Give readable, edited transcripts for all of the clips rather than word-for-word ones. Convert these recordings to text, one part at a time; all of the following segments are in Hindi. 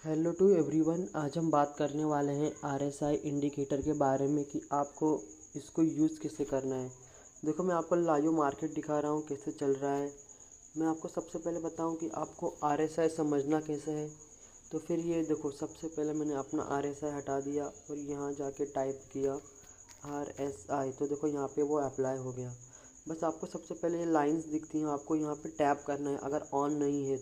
Hello to everyone. आज हम बात करने वाले हैं आरएसआई इंडिकेटर के बारे में कि आपको इसको यूज़ कैसे करना है। देखो, मैं आपको लाइव मार्केट दिखा रहा हूँ कैसे चल रहा है। मैं आपको सबसे पहले बताऊँ कि आपको आरएसआई समझना कैसे है। तो फिर ये देखो, सबसे पहले मैंने अपना आरएसआई हटा दिया और यहाँ जाके टाइप किया आरएसआई, तो देखो यहाँ पे वो अप्लाई हो गया। बस आपको सबसे पहले ये लाइंस दिखती हैं, आपको यहाँ पे टैप करना है। अगर ऑन नहीं है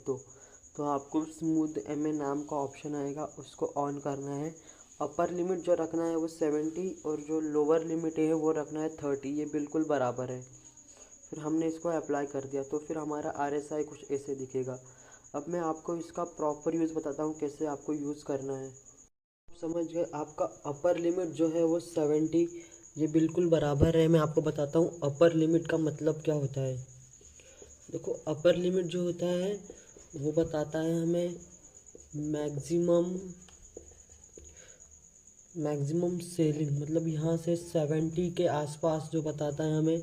तो आपको स्मूथ एमए नाम का ऑप्शन आएगा, उसको ऑन करना है। अपर लिमिट जो रखना है वो 70 और जो लोअर लिमिट है वो रखना है 30। ये बिल्कुल बराबर है। फिर हमने इसको अप्लाई कर दिया तो फिर हमारा आरएसआई कुछ ऐसे दिखेगा। अब मैं आपको इसका प्रॉपर यूज़ बताता हूँ कैसे आपको यूज़ करना है। समझ गए? आपका अपर लिमिट जो है वो 70, ये बिल्कुल बराबर है। मैं आपको बताता हूँ अपर लिमिट का मतलब क्या होता है। देखो, अपर लिमिट जो होता है वो बताता है हमें मैक्सिमम सेलिंग, मतलब यहाँ से 70 के आसपास जो बताता है हमें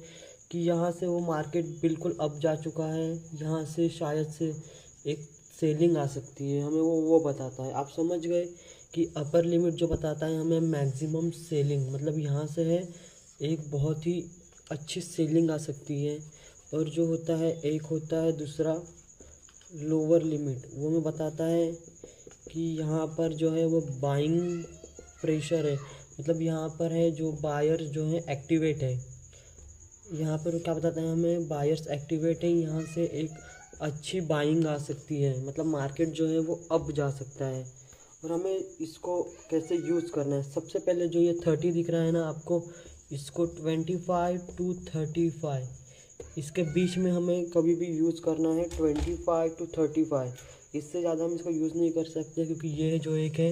कि यहाँ से वो मार्केट बिल्कुल अप जा चुका है, यहाँ से शायद से एक सेलिंग आ सकती है, हमें वो बताता है। आप समझ गए कि अपर लिमिट जो बताता है हमें मैक्सिमम सेलिंग, मतलब यहाँ से है एक बहुत ही अच्छी सेलिंग आ सकती है। और जो होता है एक होता है दूसरा लोअर लिमिट, वो हमें बताता है कि यहाँ पर जो है वो बाइंग प्रेशर है, मतलब यहाँ पर है जो बायर्स जो है एक्टिवेट है। यहाँ पर क्या बताता है हमें, बायर्स एक्टिवेट है, यहाँ से एक अच्छी बाइंग आ सकती है, मतलब मार्केट जो है वो अप जा सकता है। और हमें इसको कैसे यूज़ करना है, सबसे पहले जो ये 30 दिख रहा है ना आपको, इसको 25 to 35, इसके बीच में हमें कभी भी यूज़ करना है। 25 to 35, इससे ज़्यादा हम इसको यूज़ नहीं कर सकते, क्योंकि ये जो एक है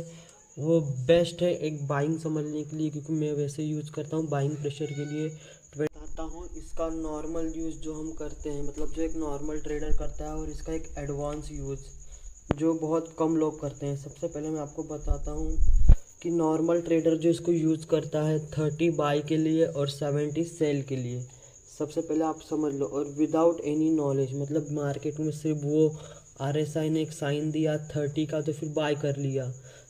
वो बेस्ट है एक बाइंग समझने के लिए, क्योंकि मैं वैसे यूज़ करता हूँ बाइंग प्रेशर के लिए। बताता हूँ इसका नॉर्मल यूज़ जो हम करते हैं, मतलब जो एक नॉर्मल ट्रेडर करता है, और इसका एक एडवांस यूज़ जो बहुत कम लोग करते हैं। सबसे पहले मैं आपको बताता हूँ कि नॉर्मल ट्रेडर जो इसको यूज़ करता है 30 बाई के लिए और 70 सेल के लिए। सबसे पहले आप समझ लो, और विदाउट एनी नॉलेज, मतलब मार्केट में सिर्फ वो आरएसआई ने एक साइन दिया 30 का तो फिर बाय कर लिया,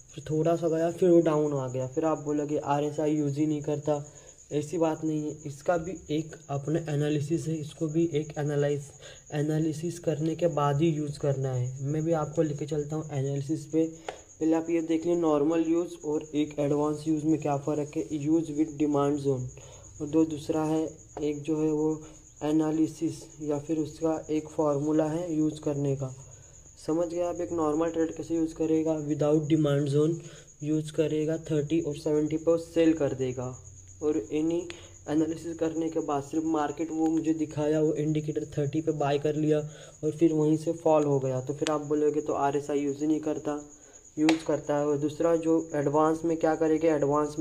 फिर थोड़ा सा गया फिर वो डाउन आ गया, फिर आप बोलोगे आरएसआई यूज़ ही नहीं करता। ऐसी बात नहीं है, इसका भी एक अपना एनालिसिस है, इसको भी एक एनालिसिस करने के बाद ही यूज़ करना है। मैं भी आपको लेके चलता हूँ एनालिसिस पे। पहले आप ये देख लें नॉर्मल यूज़ और एक एडवांस यूज़ में क्या फ़र्क है। यूज़ विद डिमांड जोन और दूसरा है एक जो है वो एनालिसिस, या फिर उसका एक फार्मूला है यूज़ करने का। समझ गए आप? एक नॉर्मल ट्रेड कैसे यूज़ करेगा, विदाउट डिमांड जोन यूज़ करेगा 30 और 70 पे सेल कर देगा। और एनी एनालिसिस करने के बाद सिर्फ मार्केट वो मुझे दिखाया, वो इंडिकेटर 30 पे बाय कर लिया और फिर वहीं से फॉल हो गया, तो फिर आप बोलोगे तो आरएसआई यूज़ ही नहीं करता। यूज़ करता है। और दूसरा जो एडवांस में क्या करेगा, एडवांस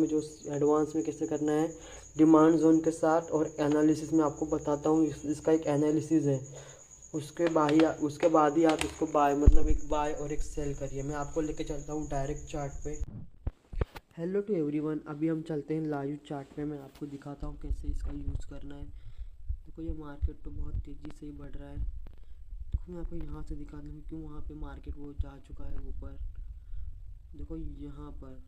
में कैसे करना है, डिमांड जोन के साथ और एनालिसिस में आपको बताता हूँ। इसका एक एनालिसिस है, उसके बाद ही आप इसको बाय, मतलब एक बाय और एक सेल करिए। मैं आपको लेके चलता हूँ डायरेक्ट चार्ट पे। हेलो टू एवरीवन, अभी हम चलते हैं लाइव चार्ट पे। मैं आपको दिखाता हूँ कैसे इसका यूज़ करना है। देखो, ये मार्केट तो बहुत तेज़ी से ही बढ़ रहा है। देखो, मैं आपको यहाँ से दिखा दूँ क्यों वहाँ पे मार्केट वो जा चुका है ऊपर। देखो यहाँ पर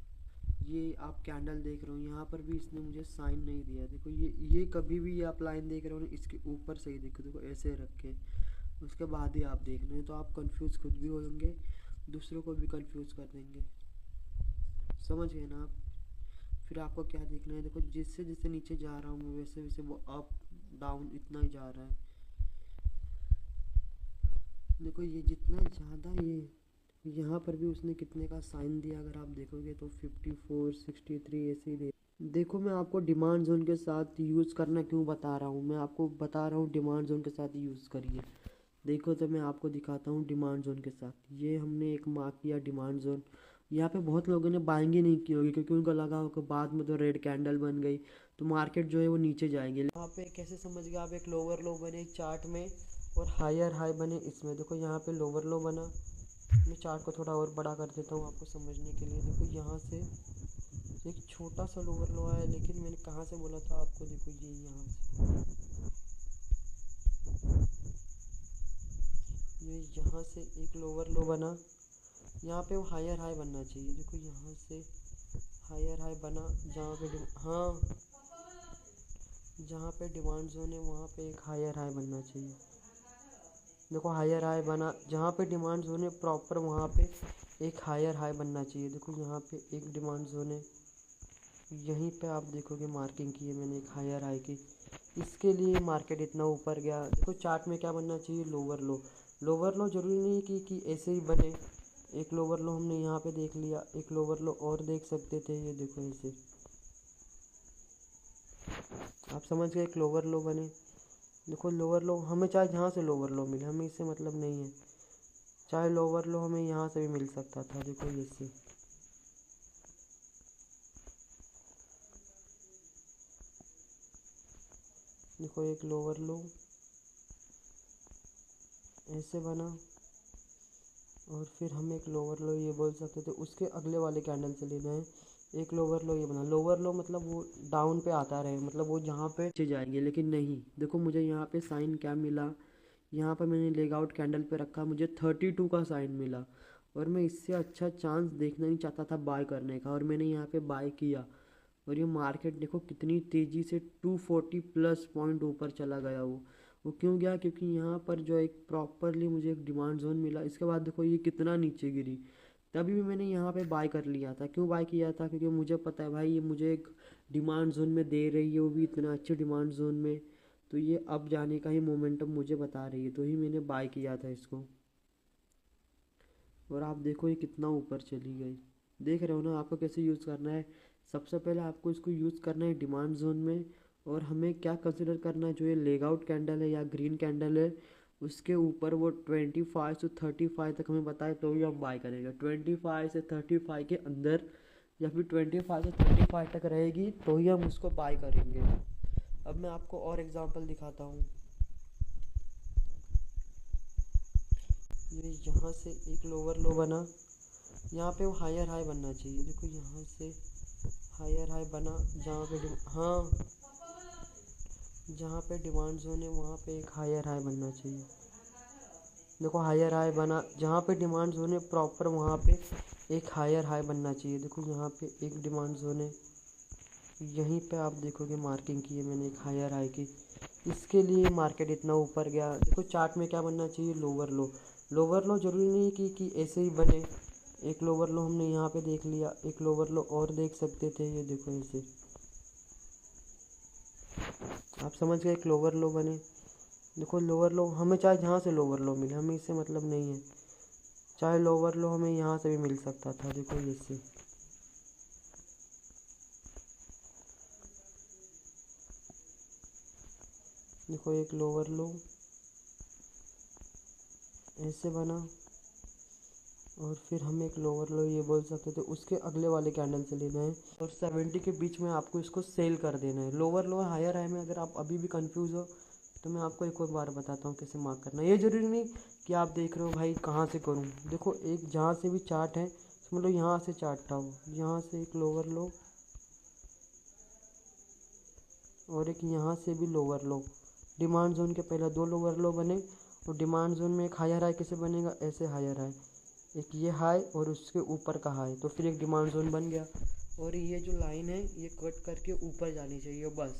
ये आप कैंडल देख रहे हो, यहाँ पर भी इसने मुझे साइन नहीं दिया। देखो ये कभी भी, ये आप लाइन देख रहे हो ना, इसके ऊपर से ही देखो ऐसे रखे, उसके बाद ही आप देख रहे हैं, तो आप कंफ्यूज खुद भी होंगे, दूसरों को भी कंफ्यूज कर देंगे। समझ गए ना आप? फिर आपको क्या देखना है, देखो जिससे जिससे नीचे जा रहा हूँ मैं, वैसे वैसे वो अप डाउन इतना ही जा रहा है। देखो ये जितना ज़्यादा, ये यहाँ पर भी उसने कितने का साइन दिया, अगर आप देखोगे तो 54 63 ऐसे ही दे। देखो, मैं आपको डिमांड जोन के साथ यूज़ करना क्यों बता रहा हूँ, मैं आपको बता रहा हूँ डिमांड जोन के साथ यूज़ करिए। देखो, तो मैं आपको दिखाता हूँ डिमांड जोन के साथ। ये हमने एक मार्क किया डिमांड जोन। यहाँ पे बहुत लोगों ने बाइंग ही नहीं की होगी, क्योंकि उनको लगा होगा बाद में तो रेड कैंडल बन गई तो मार्केट जो है वो नीचे जाएंगे। यहाँ पे कैसे समझ गए आप, एक लोअर लो बने चार्ट में और हायर हाई बने इसमें। देखो यहाँ पे लोअर लो बना। मैं चार्ट को थोड़ा और बड़ा कर देता हूँ आपको समझने के लिए। देखो यहाँ से एक छोटा सा लोअर लो आया, लेकिन मैंने कहाँ से बोला था आपको, देखो ये यहाँ से, ये यहाँ से एक लोअर लो बना यहाँ पे वो हायर हाई बनना चाहिए। देखो यहाँ से हायर हाई बना, जहाँ पे हाँ, जहाँ पे डिमांड जोन है वहाँ पे एक हायर हाई बनना चाहिए। देखो हायर हाई बना, जहाँ पे डिमांड जोन है प्रॉपर वहाँ पे एक हायर हाई बनना चाहिए। देखो यहाँ पे एक डिमांड जोन है, यहीं पे आप देखोगे मार्किंग की है मैंने एक हायर हाई की, इसके लिए मार्केट इतना ऊपर गया। देखो चार्ट में क्या बनना चाहिए, लोअर लो। लोअर लो जरूरी नहीं कि ऐसे ही बने। एक लोअर लो हमने यहाँ पे देख लिया, एक लोअर लो और देख सकते थे, ये देखो ऐसे आप समझ गए, एक लोअर लो बने। देखो लोअर लो हमें चाहे जहाँ से लोअर लो मिले, हमें इससे मतलब नहीं है, चाहे लोअर लो हमें यहाँ से भी मिल सकता था। देखो ऐसे देखो एक लोअर लो ऐसे बना, और फिर हम एक लोअर लो ये बोल सकते थे, उसके अगले वाले कैंडल से लेना है। एक लोअर लो ये बना, लोअर लो मतलब वो डाउन पे आता रहे, मतलब वो जहाँ पे नीचे जाएंगे, लेकिन नहीं। देखो मुझे यहाँ पे साइन क्या मिला, यहाँ पर मैंने लेग आउट कैंडल पे रखा, मुझे 32 का साइन मिला, और मैं इससे अच्छा चांस देखना नहीं चाहता था बाय करने का, और मैंने यहाँ पे बाय किया। और ये मार्केट देखो कितनी तेज़ी से 240 प्लस पॉइंट ऊपर चला गया। वो क्यों गया, क्योंकि यहाँ पर जो एक प्रॉपरली मुझे एक डिमांड जोन मिला। इसके बाद देखो ये कितना नीचे गिरी, तभी भी मैंने यहाँ पे बाय कर लिया था। क्यों बाय किया था, क्योंकि मुझे पता है भाई ये मुझे एक डिमांड जोन में दे रही है, वो भी इतना अच्छे डिमांड जोन में, तो ये अब जाने का ही मोमेंटम मुझे बता रही है, तो ही मैंने बाय किया था इसको। और आप देखो ये कितना ऊपर चली गई, देख रहे हो ना आपको कैसे यूज़ करना है। सबसे पहले आपको इसको यूज़ करना है डिमांड जोन में, और हमें क्या कंसिडर करना है, जो ये लेग आउट कैंडल है या ग्रीन कैंडल है उसके ऊपर वो 25 से 35 तक हमें बताए, तो ही हम बाय करेंगे। 25 से 35 के अंदर, या फिर 25 से 35 तक रहेगी तो ही हम उसको बाय करेंगे। अब मैं आपको और एग्जांपल दिखाता हूँ। ये यहाँ से एक लोअर लो बना, यहाँ पे वो हायर हाई बनना चाहिए। देखो यहाँ से हायर हाई बना, जहाँ पे हाँ, जहाँ पे डिमांड जोन है वहाँ पे एक हायर हाई बनना चाहिए। देखो हायर हाई बना, जहाँ पे डिमांड जोन है प्रॉपर वहाँ पे एक हायर हाई बनना चाहिए। देखो यहाँ पे एक डिमांड जोन है, यहीं पे आप देखोगे मार्किंग की है मैंने एक हायर हाई की, इसके लिए मार्केट इतना ऊपर गया। देखो चार्ट में क्या बनना चाहिए, लोअर लो। लोअर लो जरूरी नहीं कि ऐसे ही बने। एक लोअर लो हमने यहाँ पे देख लिया, एक लोअर लो और देख सकते थे, ये देखो ऐसे आप समझ गए, एक लोअर लो बने। देखो लोअर लो हमें चाहे जहाँ से लोअर लो मिले, हमें इससे मतलब नहीं है, चाहे लोअर लो हमें यहाँ से भी मिल सकता था। देखो ऐसे देखो एक लोअर लो ऐसे बना, और फिर हम एक लोअर लो ये बोल सकते थे, उसके अगले वाले कैंडल से लेना है, और 70 के बीच में आपको इसको सेल कर देना है। लोअर लो हायर हाई में अगर आप अभी भी कंफ्यूज हो तो मैं आपको एक और बार बताता हूँ कैसे मार्क करना है। ये जरूरी नहीं कि आप देख रहे हो भाई कहाँ से करूँ। देखो एक जहाँ से भी चार्ट है, समझ लो यहाँ से चार्ट उठाओ, यहाँ से एक लोअर लो और एक यहाँ से भी लोअर लो। डिमांड जोन के पहले दो लोअर लो बने, और डिमांड जोन में एक हायर हाई कैसे बनेगा, ऐसे हायर हाई, एक ये हाई और उसके ऊपर का हाई, तो फिर एक डिमांड जोन बन गया। और ये जो लाइन है ये कट करके ऊपर जानी चाहिए बस,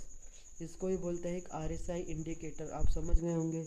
इसको ही बोलते हैं एक RSI इंडिकेटर। आप समझ गए होंगे।